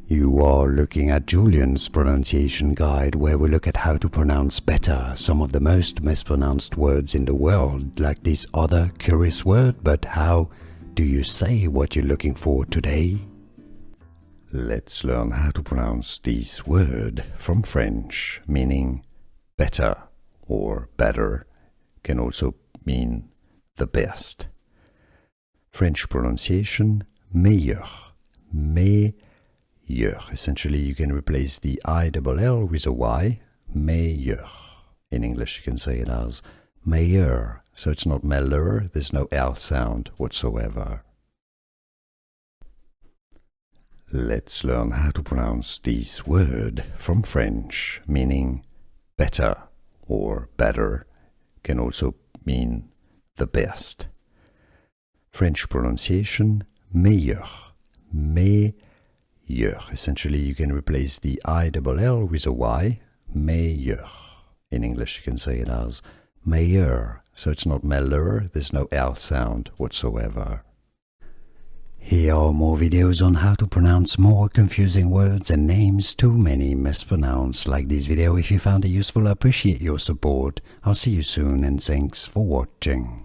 You are looking at Julian's pronunciation guide, where we look at how to pronounce better some of the most mispronounced words in the world, like this other curious word. But how do you say what you're looking for today? Let's learn how to pronounce this word from French, meaning better or better, can also mean the best. French pronunciation, meilleur. Meilleur. Essentially, you can replace the I-double-L with a Y, meilleur. In English, you can say it as meilleur. So it's not meilleur, there's no L sound whatsoever. Let's learn how to pronounce this word from French, meaning better or better, can also mean the best. French pronunciation, meilleur. Meilleur. Essentially, you can replace the I-double-L with a Y, meilleur. In English, you can say it as meilleur. So it's not meilleur, there's no L sound whatsoever. Here are more videos on how to pronounce more confusing words and names too many mispronounced. Like this video if you found it useful. I appreciate your support. I'll see you soon and thanks for watching.